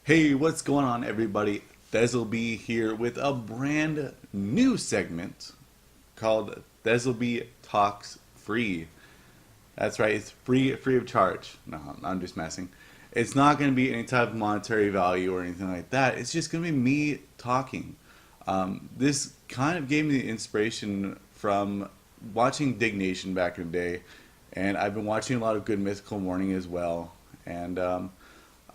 Hey, what's going on, everybody? Thezalbee here with a brand new segment called Thezalbee Talks Free. That's right, it's free of charge. No, I'm just messing. It's not going to be any type of monetary value or anything like that. It's just going to be me talking. This kind of gave me the inspiration from watching Dignation back in the day, and I've been watching a lot of Good Mythical Morning as well. And I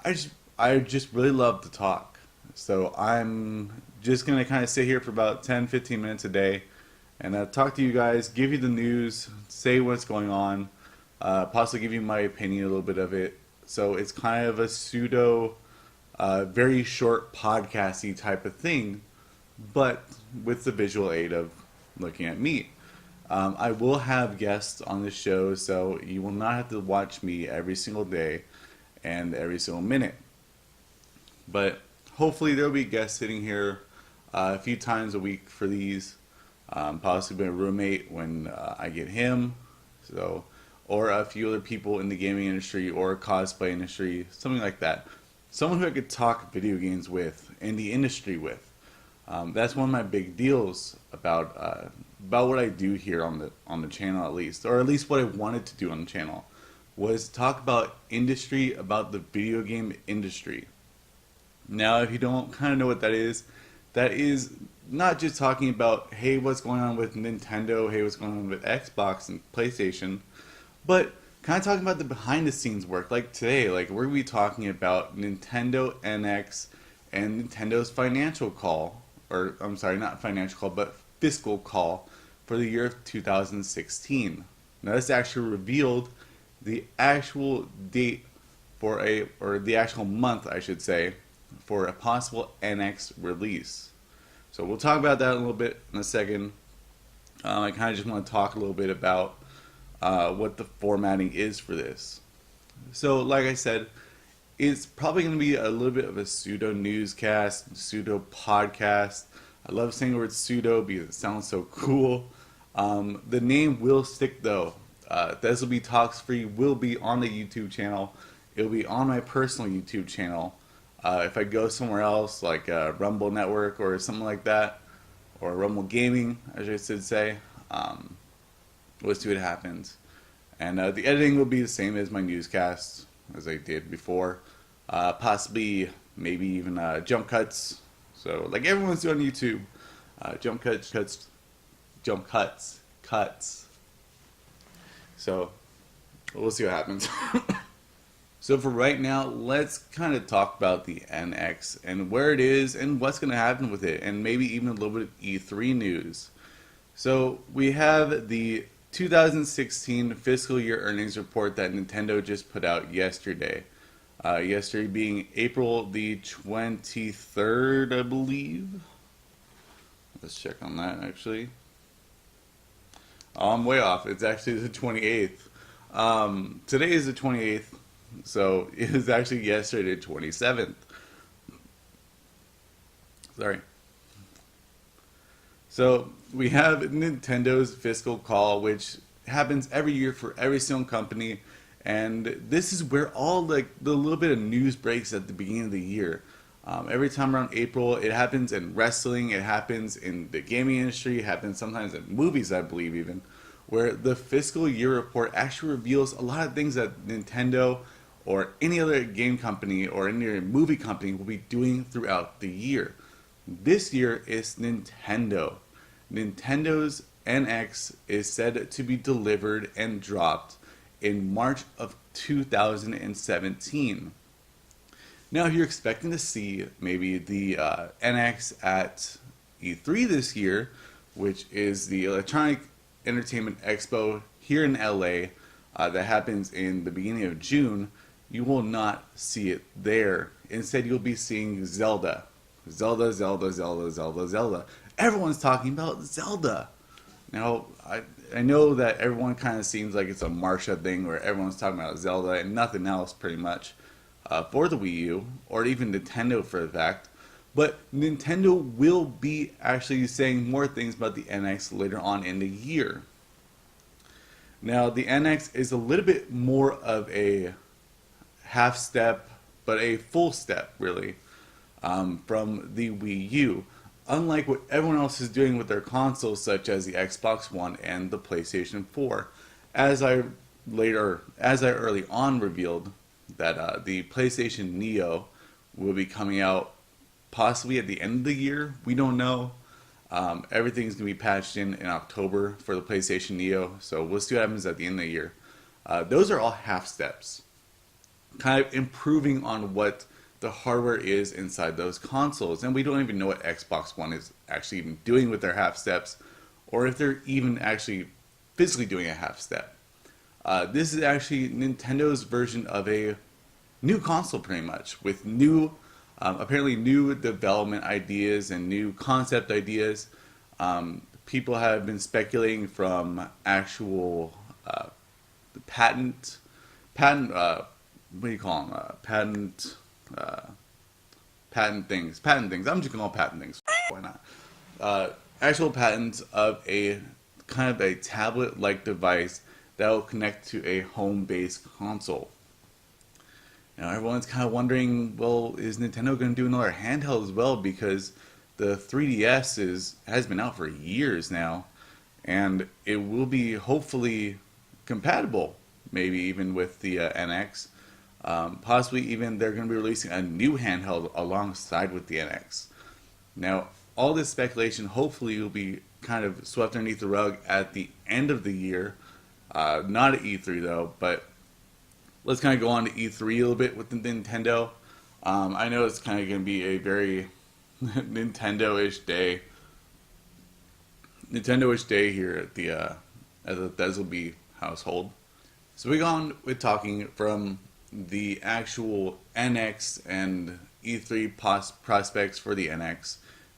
just I just really love to talk. So I'm just gonna kind of sit here for about 10, 15 minutes a day, and talk to you guys, give you the news, say what's going on, possibly give you my opinion a little bit of it. So it's kind of a pseudo, very short podcasty type of thing, but with the visual aid of looking at me. I will have guests on the show, so you will not have to watch me every single day and every single minute. But hopefully there'll be guests sitting here a few times a week for these. Possibly my roommate when I get him. So, or a few other people in the gaming industry or cosplay industry, something like that. Someone who I could talk video games with and the industry with. That's one of my big deals about what I do here on the channel, at least, or at least what I wanted to do on the channel, was talk about industry, about the video game industry. Now, if you don't kind of know what that is not just talking about, hey, what's going on with Nintendo, hey, what's going on with Xbox and PlayStation, but kind of talking about the behind the scenes work. Like today, like we're going to be talking about Nintendo NX and Nintendo's financial call, or I'm sorry, not financial call, but fiscal call for the year of 2016. Now, this actually revealed the actual date or the actual month, I should say, for a possible NX release. So we'll talk about that a little bit in a second. I kind of just want to talk a little bit about what the formatting is for this. So, like I said, it's probably going to be a little bit of a pseudo newscast, pseudo podcast. I love saying the word pseudo because it sounds so cool. The name will stick though. Thezalbee Talks Free will be on the YouTube channel. It'll be on my personal YouTube channel. If I go somewhere else, like Rumble Network or something like that, or Rumble Gaming, as I should say, we'll see what happens. And the editing will be the same as my newscasts, as I did before. Possibly, maybe even jump cuts. So, like everyone's doing on YouTube, jump cuts. So, we'll see what happens. So for right now, let's kind of talk about the NX and where it is and what's going to happen with it, and maybe even a little bit of E3 news. So we have the 2016 fiscal year earnings report that Nintendo just put out yesterday. Yesterday being April the 23rd, I believe. Let's check on that, actually. Oh, I'm way off. It's actually the 28th. Today is the 28th. So it was actually yesterday, 27th. Sorry. So we have Nintendo's fiscal call, which happens every year for every single company, and this is where all like the little bit of news breaks at the beginning of the year. Every time around April, it happens in wrestling, it happens in the gaming industry, it happens sometimes in movies, I believe even, where the fiscal year report actually reveals a lot of things that Nintendo or any other game company or any other movie company will be doing throughout the year. This year is Nintendo. Nintendo's NX is said to be delivered and dropped in March of 2017. Now, if you're expecting to see maybe the NX at E3 this year, which is the Electronic Entertainment Expo here in LA, that happens in the beginning of June, you will not see it there. Instead, you'll be seeing Zelda. Zelda, Zelda, Zelda, Zelda, Zelda. Everyone's talking about Zelda. Now, I know that everyone kind of seems like it's a Marsha thing where everyone's talking about Zelda and nothing else pretty much for the Wii U, or even Nintendo for the fact. But Nintendo will be actually saying more things about the NX later on in the year. Now, the NX is a little bit more of a half step, but a full step, really, from the Wii U. Unlike what everyone else is doing with their consoles, such as the Xbox One and the PlayStation 4. As I early on revealed that the PlayStation Neo will be coming out possibly at the end of the year. We don't know. Everything's going to be patched in October for the PlayStation Neo, so we'll see what happens at the end of the year. Those are all half steps, kind of improving on what the hardware is inside those consoles. And we don't even know what Xbox One is actually even doing with their half steps, or if they're even actually physically doing a half step. This is actually Nintendo's version of a new console, pretty much, with apparently new development ideas and new concept ideas. People have been speculating from actual patent, what do you call them? Patent things. I'm just gonna call patent things. Why not? Actual patents of a kind of a tablet-like device that will connect to a home-based console. Now everyone's kind of wondering, well, is Nintendo going to do another handheld as well? Because the 3DS has been out for years now, and it will be hopefully compatible, maybe even with the NX. Possibly even they're going to be releasing a new handheld alongside with the NX. Now, all this speculation hopefully will be kind of swept underneath the rug at the end of the year. Not at E3 though, but let's kind of go on to E3 a little bit with the Nintendo. I know it's kind of going to be a very Nintendo-ish day here at the Thezalbee household. So we go on with talking from the actual NX and E3 prospects for the NX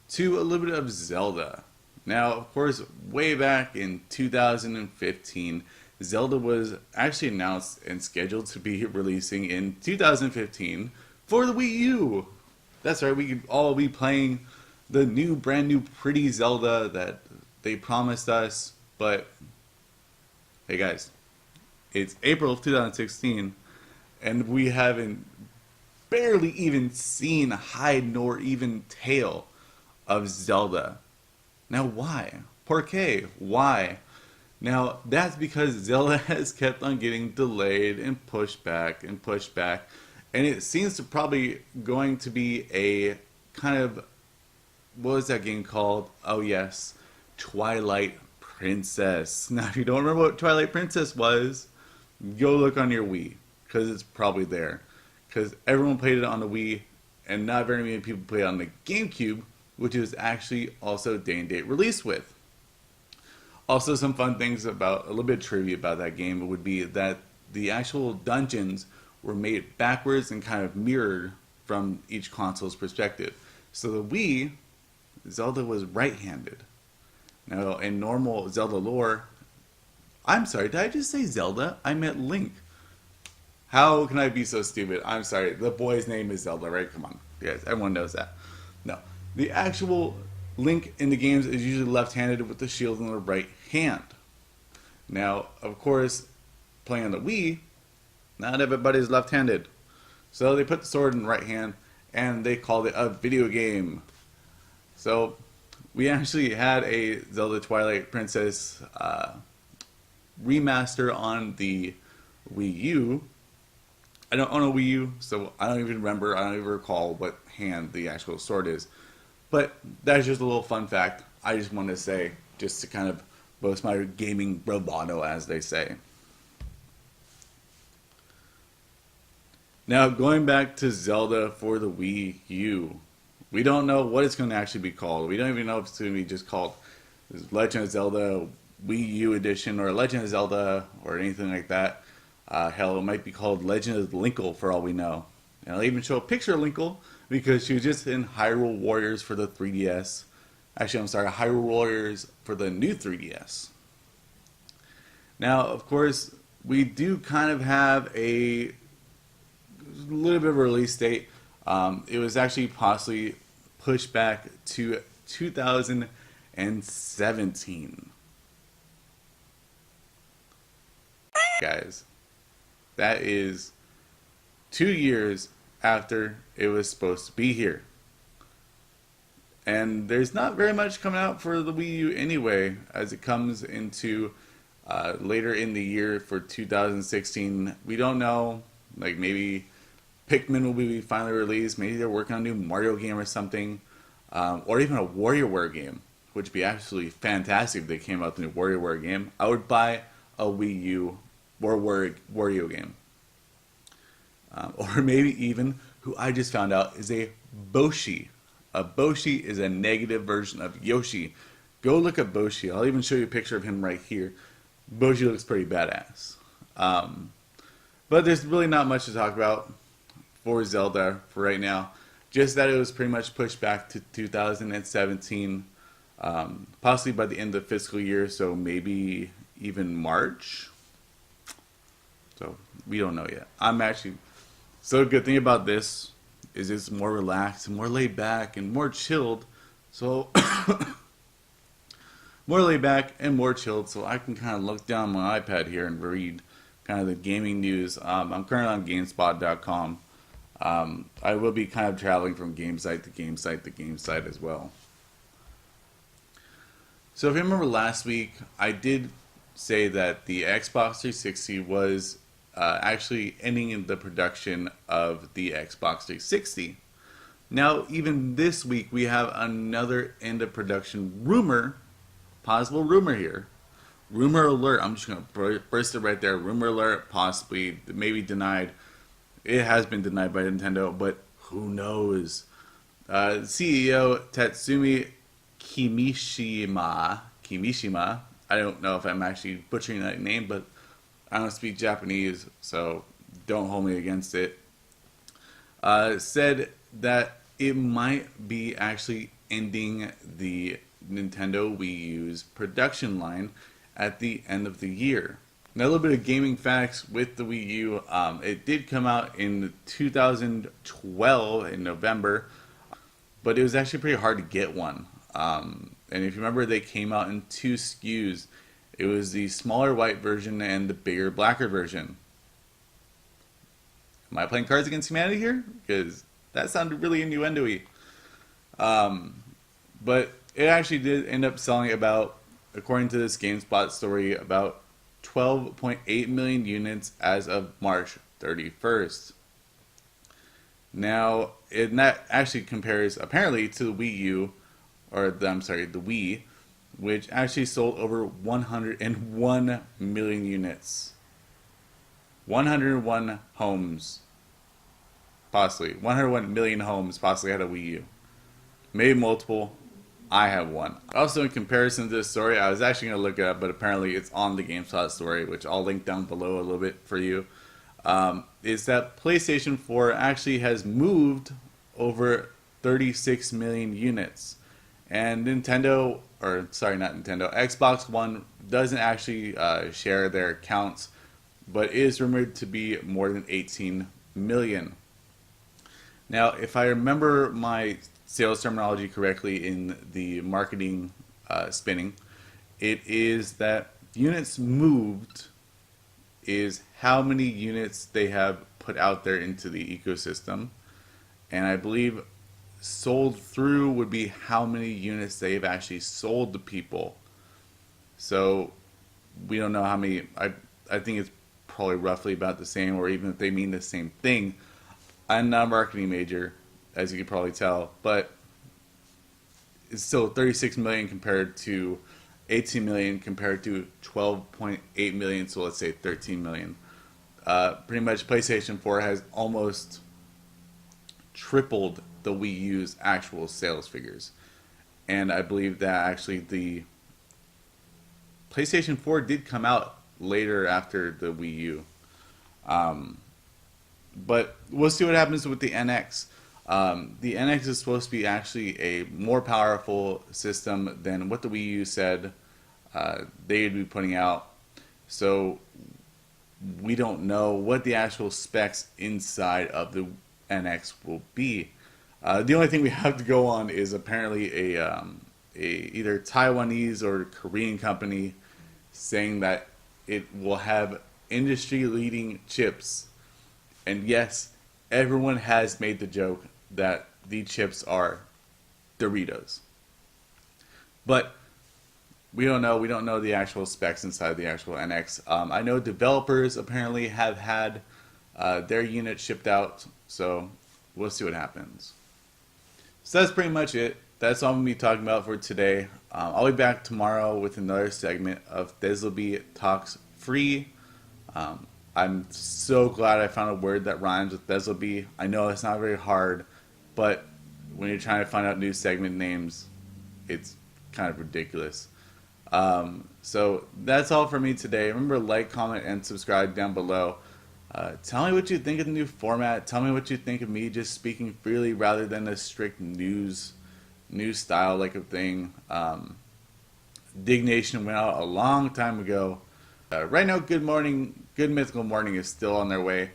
to a little bit of Zelda. Now, of course, way back in 2015, Zelda was actually announced and scheduled to be releasing in 2015 for the Wii U. That's right, we could all be playing the brand new pretty Zelda that they promised us. But hey guys, it's April of 2016 and we haven't barely even seen hide nor even tail of Zelda. Now why? Por qué? Why? Now, that's because Zelda has kept on getting delayed and pushed back and pushed back. And it seems to probably going to be a kind of, what was that game called? Oh yes, Twilight Princess. Now, if you don't remember what Twilight Princess was, go look on your Wii, because it's probably there. Because everyone played it on the Wii, and not very many people played it on the GameCube, which is actually also day and date released with. Also, some fun things about, a little bit of trivia about that game would be that the actual dungeons were made backwards and kind of mirrored from each console's perspective. So the Wii, Zelda was right-handed. Now, in normal Zelda lore, I'm sorry, did I just say Zelda? I meant Link. How can I be so stupid? I'm sorry, the boy's name is Zelda, right? Come on, guys, everyone knows that. No, the actual Link in the games is usually left-handed with the shield in the right hand. Now, of course, playing on the Wii, not everybody's left-handed. So they put the sword in the right hand, and they called it a video game. So we actually had a Zelda Twilight Princess remaster on the Wii U. I don't own a Wii U, so I don't even remember, I don't even recall what hand the actual sword is. But that's just a little fun fact I just wanted to say, just to kind of boast my gaming bravado, as they say. Now, going back to Zelda for the Wii U, we don't know what it's going to actually be called. We don't even know if it's going to be just called Legend of Zelda Wii U Edition or Legend of Zelda or anything like that. Hell, it might be called Legend of Linkle for all we know. And I'll even show a picture of Linkle because she was just in Hyrule Warriors for the 3DS. Actually, I'm sorry, Hyrule Warriors for the new 3DS. Now, of course, we do kind of have a little bit of a release date. It was actually possibly pushed back to 2017. Guys, that is 2 years after it was supposed to be here. And there's not very much coming out for the Wii U anyway, as it comes into later in the year for 2016. We don't know, like maybe Pikmin will be finally released. Maybe they're working on a new Mario game or something, or even a WarioWare game, which would be absolutely fantastic if they came out with a new WarioWare game. I would buy a Wii U or Wario game. Or maybe even, who I just found out is a Boshi. A Boshi is a negative version of Yoshi. Go look at Boshi. I'll even show you a picture of him right here. Boshi looks pretty badass. But there's really not much to talk about for Zelda for right now. Just that it was pretty much pushed back to 2017, possibly by the end of the fiscal year, so maybe even March. So we don't know yet. So the good thing about this is it's more relaxed and more laid back and more chilled. So more laid back and more chilled, so I can kind of look down my iPad here and read kind of the gaming news. I'm currently on GameSpot.com. I will be kind of traveling from game site to game site to game site as well. So if you remember last week, I did say that the Xbox 360 was actually ending in the production of the Xbox 360. Now, even this week, we have another end of production rumor, possible rumor here. Rumor alert, I'm just going to burst it right there. Rumor alert, possibly, maybe denied. It has been denied by Nintendo, but who knows? CEO Tatsumi Kimishima, I don't know if I'm actually butchering that name, but I don't speak Japanese, so don't hold me against it. Said that it might be actually ending the Nintendo Wii U's production line at the end of the year. Now, a little bit of gaming facts with the Wii U. It did come out in 2012 in November, but it was actually pretty hard to get one. And if you remember, they came out in two SKUs. It was the smaller white version and the bigger blacker version. Am I playing Cards Against Humanity here? Because that sounded really innuendo-y. But it actually did end up selling about, according to this GameSpot story, about 12.8 million units as of March 31st. Now, that actually compares apparently to the Wii U, the Wii, which actually sold over 101 million units. 101 homes, possibly. 101 million homes possibly had a Wii U. Maybe multiple. I have one. Also, in comparison to this story, I was actually going to look it up, but apparently it's on the GameSpot story, which I'll link down below a little bit for you. Is that PlayStation 4 actually has moved over 36 million units. And Xbox One doesn't actually share their counts, but is rumored to be more than 18 million. Now, if I remember my sales terminology correctly in the marketing spinning, it is that units moved is how many units they have put out there into the ecosystem, and I believe sold through would be how many units they've actually sold to people. So we don't know how many. I think it's probably roughly about the same, or even if they mean the same thing. I'm not a marketing major, as you can probably tell, but it's still 36 million compared to 18 million compared to 12.8 million, so let's say 13 million. Pretty much PlayStation 4 has almost tripled the Wii U's actual sales figures. And I believe that actually the PlayStation 4 did come out later after the Wii U. But we'll see what happens with the NX. The NX is supposed to be actually a more powerful system than what the Wii U said they'd be putting out. So we don't know what the actual specs inside of the NX will be. The only thing we have to go on is apparently a either Taiwanese or Korean company saying that it will have industry-leading chips. And yes, everyone has made the joke that the chips are Doritos. But we don't know. We don't know the actual specs inside the actual NX. I know developers apparently have had their unit shipped out, so we'll see what happens. So that's pretty much it. That's all I'm going to be talking about for today. I'll be back tomorrow with another segment of Thezalbee Talks Free. I'm so glad I found a word that rhymes with Thezalbee. I know it's not very hard, but when you're trying to find out new segment names, it's kind of ridiculous. So that's all for me today. Remember, like, comment, and subscribe down below. Tell me what you think of the new format. Tell me what you think of me just speaking freely rather than a strict news style like a thing. Dignation went out a long time ago. Right now, Good Mythical Morning is still on their way,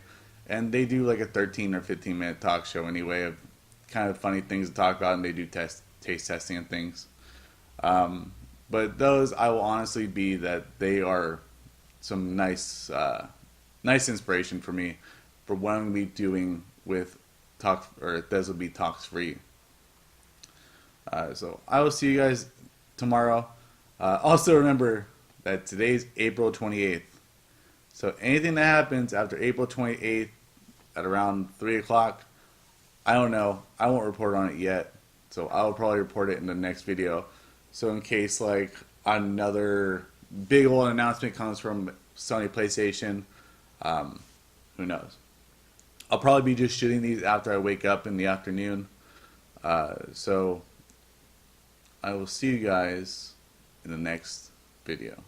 and they do like a 13 or 15 minute talk show anyway of kind of funny things to talk about, and they do taste testing and things. But those, I will honestly be that they are some nice inspiration for me for what I'm going to be doing with Thezalbee Talks Free. So I will see you guys tomorrow. Also remember that today's April 28th. So anything that happens after April 28th at around 3 o'clock, I don't know. I won't report on it yet. So I'll probably report it in the next video. So in case like another big old announcement comes from Sony PlayStation, who knows? I'll probably be just shooting these after I wake up in the afternoon. So I will see you guys in the next video.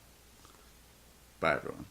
Bye, everyone.